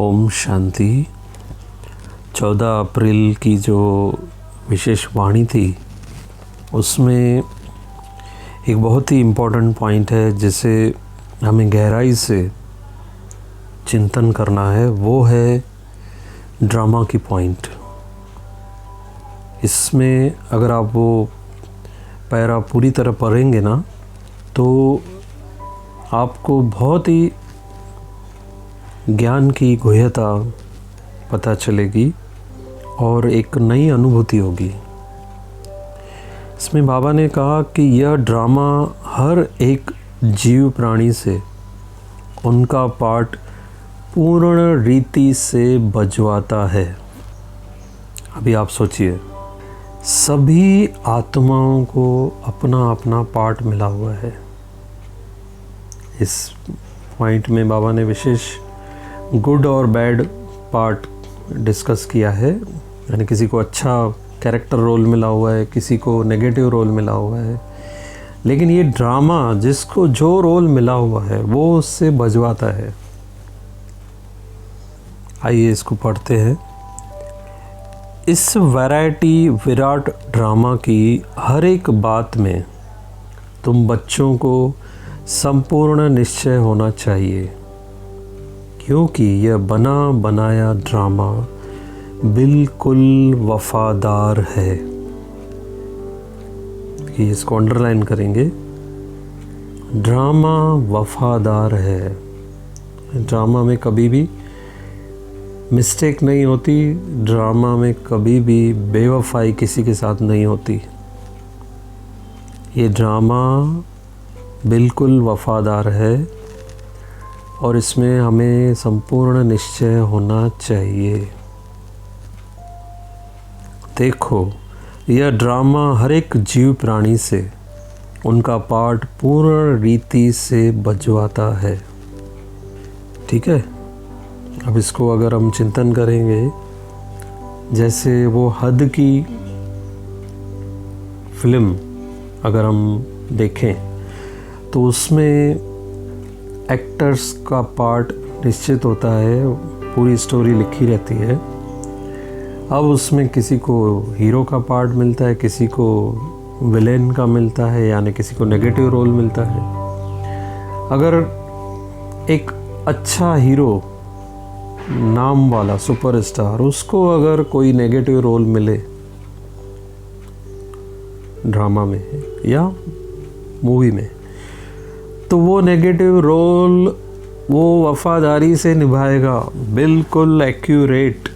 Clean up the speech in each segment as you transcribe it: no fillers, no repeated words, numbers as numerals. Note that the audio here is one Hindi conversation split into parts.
ओम शांति। 14 अप्रैल की जो विशेष वाणी थी उसमें एक बहुत ही इम्पोर्टेंट पॉइंट है जिसे हमें गहराई से चिंतन करना है, वो है ड्रामा की पॉइंट। इसमें अगर आप वो पैरा पूरी तरह पढ़ेंगे ना तो आपको बहुत ही ज्ञान की गुह्यता पता चलेगी और एक नई अनुभूति होगी। इसमें बाबा ने कहा कि यह ड्रामा हर एक जीव प्राणी से उनका पार्ट पूर्ण रीति से बजवाता है। अभी आप सोचिए, सभी आत्माओं को अपना अपना पार्ट मिला हुआ है। इस पॉइंट में बाबा ने विशेष गुड और बैड पार्ट डिस्कस किया है, यानी किसी को अच्छा कैरेक्टर रोल मिला हुआ है, किसी को नेगेटिव रोल मिला हुआ है, लेकिन ये ड्रामा जिसको जो रोल मिला हुआ है वो उससे बजवाता है। आइए इसको पढ़ते हैं। इस वैरायटी विराट ड्रामा की हर एक बात में तुम बच्चों को संपूर्ण निश्चय होना चाहिए, क्योंकि यह बना बनाया ड्रामा बिल्कुल वफादार है। कि इसको अंडरलाइन करेंगे, ड्रामा वफादार है। ड्रामा में कभी भी मिस्टेक नहीं होती, ड्रामा में कभी भी बेवफाई किसी के साथ नहीं होती। ये ड्रामा बिल्कुल वफादार है और इसमें हमें संपूर्ण निश्चय होना चाहिए। देखो, यह ड्रामा हर एक जीव प्राणी से उनका पार्ट पूर्ण रीति से बजवाता है। ठीक है, अब इसको अगर हम चिंतन करेंगे, जैसे वो हद की फिल्म अगर हम देखें तो उसमें एक्टर्स का पार्ट निश्चित होता है, पूरी स्टोरी लिखी रहती है। अब उसमें किसी को हीरो का पार्ट मिलता है, किसी को विलेन का मिलता है, यानी किसी को नेगेटिव रोल मिलता है। अगर एक अच्छा हीरो, नाम वाला सुपरस्टार, उसको अगर कोई नेगेटिव रोल मिले ड्रामा में या मूवी में, तो वो नेगेटिव रोल वो वफादारी से निभाएगा, बिल्कुल एक्यूरेट,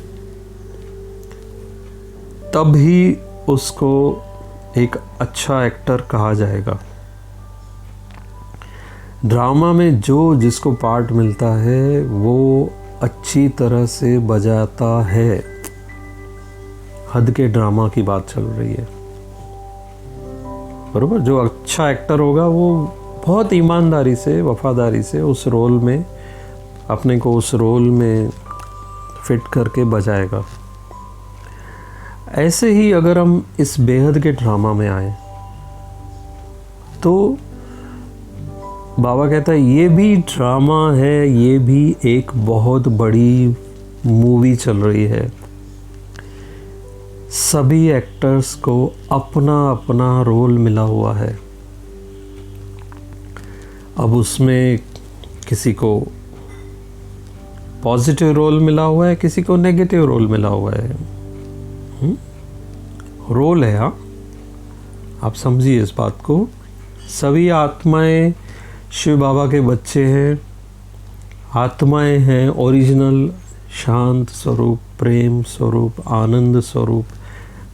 तभी उसको एक अच्छा एक्टर कहा जाएगा। ड्रामा में जो जिसको पार्ट मिलता है वो अच्छी तरह से बजाता है। हद के ड्रामा की बात चल रही है, बरोबर। जो अच्छा एक्टर होगा वो बहुत ईमानदारी से, वफादारी से उस रोल में अपने को उस रोल में फिट करके बजाएगा। ऐसे ही अगर हम इस बेहद के ड्रामा में आए तो बाबा कहता है ये भी ड्रामा है, ये भी एक बहुत बड़ी मूवी चल रही है। सभी एक्टर्स को अपना अपना रोल मिला हुआ है। अब उसमें किसी को पॉजिटिव रोल मिला हुआ है, किसी को नेगेटिव रोल मिला हुआ है। रोल है, हाँ, आप समझिए इस बात को। सभी आत्माएं शिव बाबा के बच्चे हैं। आत्माएं हैं ओरिजिनल शांत स्वरूप, प्रेम स्वरूप, आनंद स्वरूप,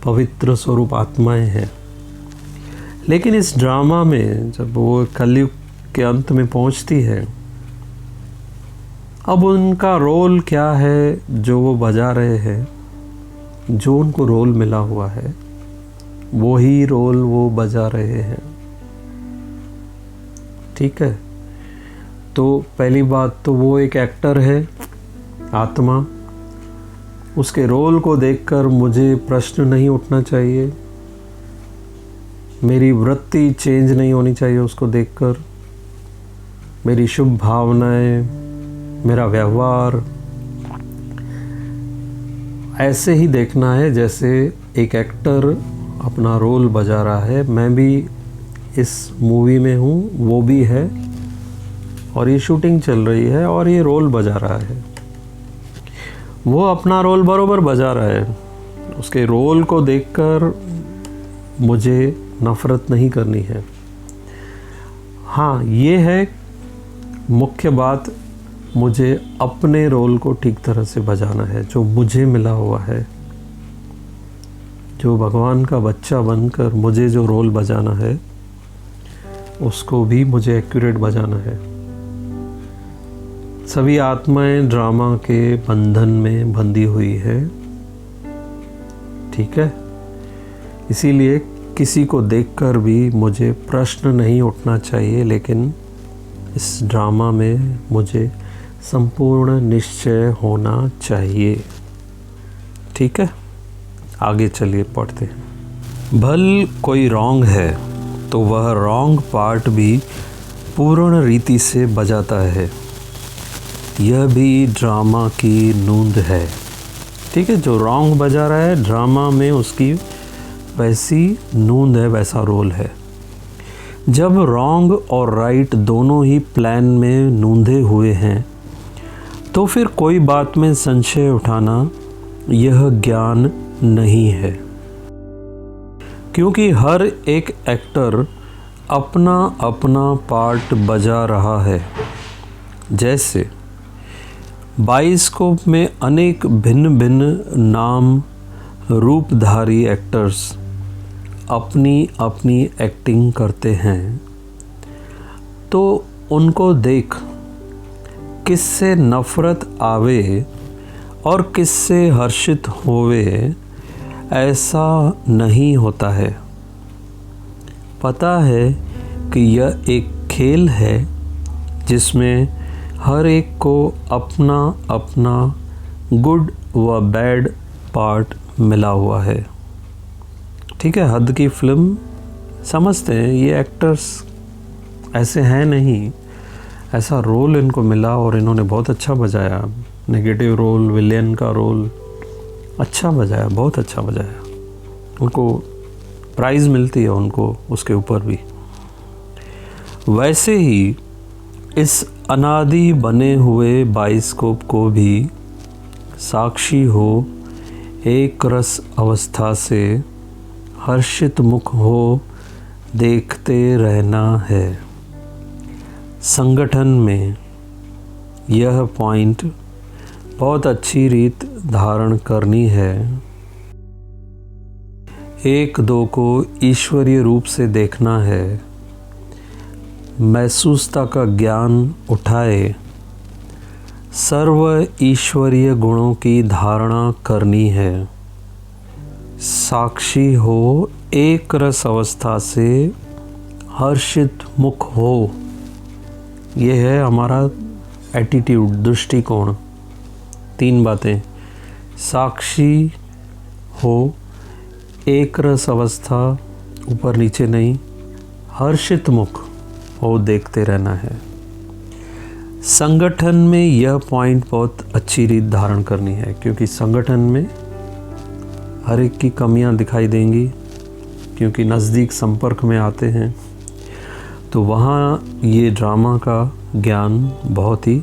पवित्र स्वरूप आत्माएं हैं। लेकिन इस ड्रामा में जब वो कलयुग के अंत में पहुंचती है, अब उनका रोल क्या है जो वो बजा रहे हैं, जो उनको रोल मिला हुआ है वो ही रोल वो बजा रहे हैं। ठीक है, तो पहली बात तो वो एक एक्टर है, आत्मा। उसके रोल को देखकर मुझे प्रश्न नहीं उठना चाहिए, मेरी वृत्ति चेंज नहीं होनी चाहिए उसको देखकर। मेरी शुभ भावनाएं, मेरा व्यवहार, ऐसे ही देखना है जैसे एक एक्टर अपना रोल बजा रहा है। मैं भी इस मूवी में हूँ, वो भी है, और ये शूटिंग चल रही है और ये रोल बजा रहा है। वो अपना रोल बरोबर बजा रहा है। उसके रोल को देखकर मुझे नफ़रत नहीं करनी है। हाँ, ये है मुख्य बात, मुझे अपने रोल को ठीक तरह से बजाना है, जो मुझे मिला हुआ है, जो भगवान का बच्चा बनकर मुझे जो रोल बजाना है उसको भी मुझे एक्यूरेट बजाना है। सभी आत्माएं ड्रामा के बंधन में बंधी हुई है, ठीक है। इसीलिए किसी को देखकर भी मुझे प्रश्न नहीं उठना चाहिए, लेकिन इस ड्रामा में मुझे संपूर्ण निश्चय होना चाहिए, ठीक है। आगे चलिए पढ़ते हैं। भल कोई रॉन्ग है तो वह रॉन्ग पार्ट भी पूर्ण रीति से बजाता है, यह भी ड्रामा की नूंद है, ठीक है। जो रॉन्ग बजा रहा है ड्रामा में उसकी वैसी नूंद है, वैसा रोल है। जब रॉन्ग और राइट दोनों ही प्लान में नूंधे हुए हैं तो फिर कोई बात में संशय उठाना यह ज्ञान नहीं है, क्योंकि हर एक एक्टर अपना अपना पार्ट बजा रहा है। जैसे बाइस्कोप में अनेक भिन्न भिन्न नाम रूपधारी एक्टर्स अपनी अपनी एक्टिंग करते हैं, तो उनको देख किससे नफ़रत आवे और किससे हर्षित होवे ऐसा नहीं होता है। पता है कि यह एक खेल है जिसमें हर एक को अपना अपना गुड व बैड पार्ट मिला हुआ है, ठीक है। हद की फिल्म समझते हैं, ये एक्टर्स ऐसे हैं नहीं, ऐसा रोल इनको मिला और इन्होंने बहुत अच्छा बजाया। नेगेटिव रोल, विलेन का रोल अच्छा बजाया, बहुत अच्छा बजाया। उनको प्राइज़ मिलती है उनको उसके ऊपर भी। वैसे ही इस अनादि बने हुए बाइस्कोप को भी साक्षी हो एक रस अवस्था से हर्षित मुख हो देखते रहना है। संगठन में यह पॉइंट बहुत अच्छी रीत धारण करनी है। एक दो को ईश्वरीय रूप से देखना है, महसूसता का ज्ञान उठाए, सर्व ईश्वरीय गुणों की धारणा करनी है, साक्षी हो एक रस अवस्था से हर्षित मुख हो। ये है हमारा एटीट्यूड, दृष्टिकोण। 3 बातें, साक्षी हो, एक रस अवस्था, ऊपर नीचे नहीं, हर्षित मुख हो देखते रहना है। संगठन में यह पॉइंट बहुत अच्छी रीत धारण करनी है, क्योंकि संगठन में हर एक की कमियां दिखाई देंगी, क्योंकि नज़दीक संपर्क में आते हैं, तो वहाँ ये ड्रामा का ज्ञान बहुत ही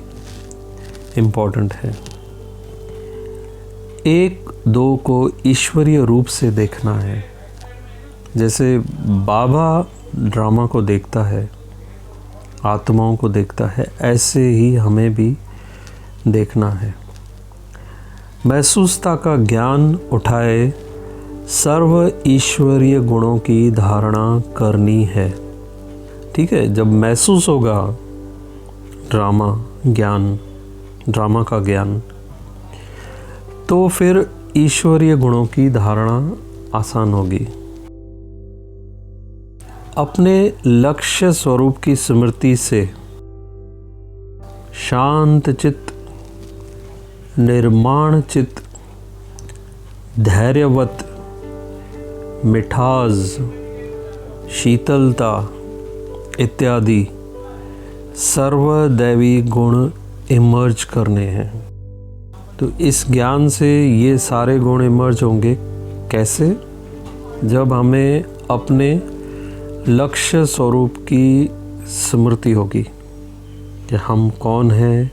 इम्पोर्टेंट है। एक दो को ईश्वरीय रूप से देखना है। जैसे बाबा ड्रामा को देखता है, आत्माओं को देखता है, ऐसे ही हमें भी देखना है। महसूसता का ज्ञान उठाए, सर्व ईश्वरीय गुणों की धारणा करनी है, ठीक है। जब महसूस होगा ड्रामा ज्ञान, ड्रामा का ज्ञान, तो फिर ईश्वरीय गुणों की धारणा आसान होगी। अपने लक्ष्य स्वरूप की स्मृति से शांत चित्त, निर्माण चित्त, धैर्यवत, मिठास, शीतलता इत्यादि सर्वदैवी गुण इमर्ज करने हैं। तो इस ज्ञान से ये सारे गुण इमर्ज होंगे। कैसे? जब हमें अपने लक्ष्य स्वरूप की स्मृति होगी कि हम कौन हैं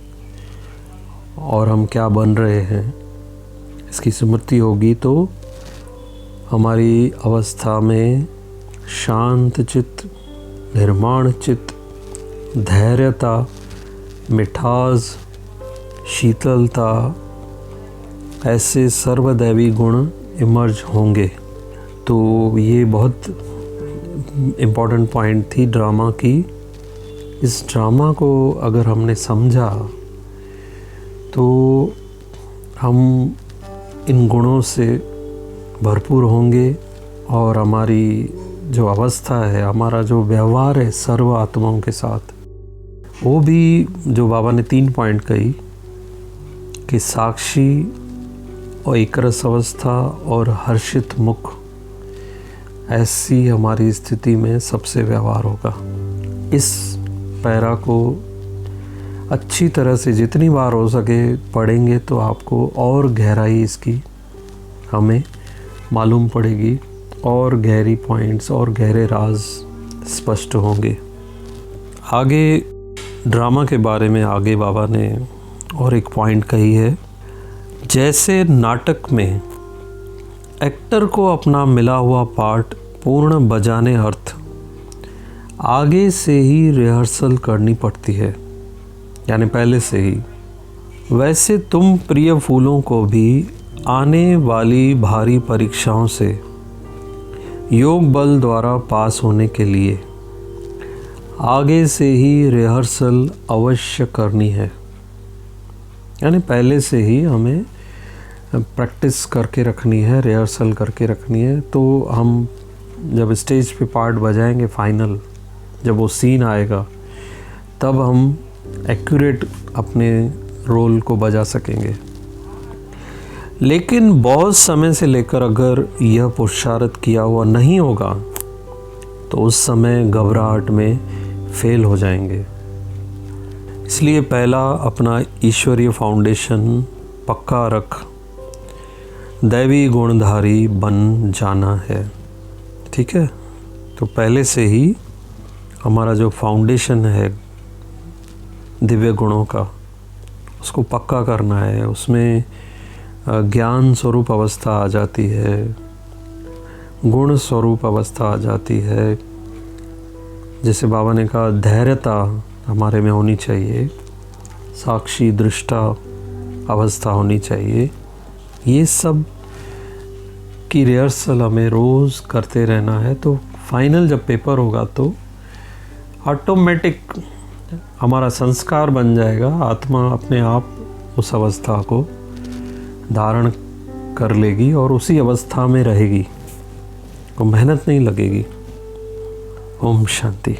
और हम क्या बन रहे हैं, इसकी स्मृति होगी तो हमारी अवस्था में शांत चित्त, निर्माण चित्त, धैर्यता, मिठास, शीतलता, ऐसे सर्वदैवी गुण इमर्ज होंगे। तो ये बहुत इम्पॉर्टेंट पॉइंट थी ड्रामा की। इस ड्रामा को अगर हमने समझा तो हम इन गुणों से भरपूर होंगे और हमारी जो अवस्था है, हमारा जो व्यवहार है सर्व आत्माओं के साथ, वो भी जो बाबा ने 3 पॉइंट कही कि साक्षी और एकरस अवस्था और हर्षित मुख, ऐसी हमारी स्थिति में सबसे व्यवहार होगा। इस पैरा को अच्छी तरह से जितनी बार हो सके पढ़ेंगे तो आपको और गहराई इसकी हमें मालूम पड़ेगी और गहरी पॉइंट्स और गहरे राज स्पष्ट होंगे। आगे ड्रामा के बारे में आगे बाबा ने और एक पॉइंट कही है, जैसे नाटक में एक्टर को अपना मिला हुआ पार्ट पूर्ण बजाने अर्थ आगे से ही रिहर्सल करनी पड़ती है, यानी पहले से ही, वैसे तुम प्रिय फूलों को भी आने वाली भारी परीक्षाओं से योग बल द्वारा पास होने के लिए आगे से ही रिहर्सल अवश्य करनी है। यानी पहले से ही हमें प्रैक्टिस करके रखनी है, रिहर्सल करके रखनी है। तो हम जब स्टेज पे पार्ट बजाएंगे फाइनल, जब वो सीन आएगा तब हम एक्यूरेट अपने रोल को बजा सकेंगे। लेकिन बहुत समय से लेकर अगर यह पुरुषार्थ किया हुआ नहीं होगा तो उस समय घबराहट में फेल हो जाएंगे। इसलिए पहला अपना ईश्वरीय फाउंडेशन पक्का रख दैवी गुणधारी बन जाना है। ठीक है, तो पहले से ही हमारा जो फाउंडेशन है दिव्य गुणों का, उसको पक्का करना है। उसमें ज्ञान स्वरूप अवस्था आ जाती है, गुण स्वरूप अवस्था आ जाती है। जैसे बाबा ने कहा, धैर्यता हमारे में होनी चाहिए, साक्षी दृष्टा अवस्था होनी चाहिए। ये सब की रिहर्सल हमें रोज़ करते रहना है। तो फाइनल जब पेपर होगा तो ऑटोमेटिक हमारा संस्कार बन जाएगा, आत्मा अपने आप उस अवस्था को धारण कर लेगी और उसी अवस्था में रहेगी, को मेहनत नहीं लगेगी। ओम शांति।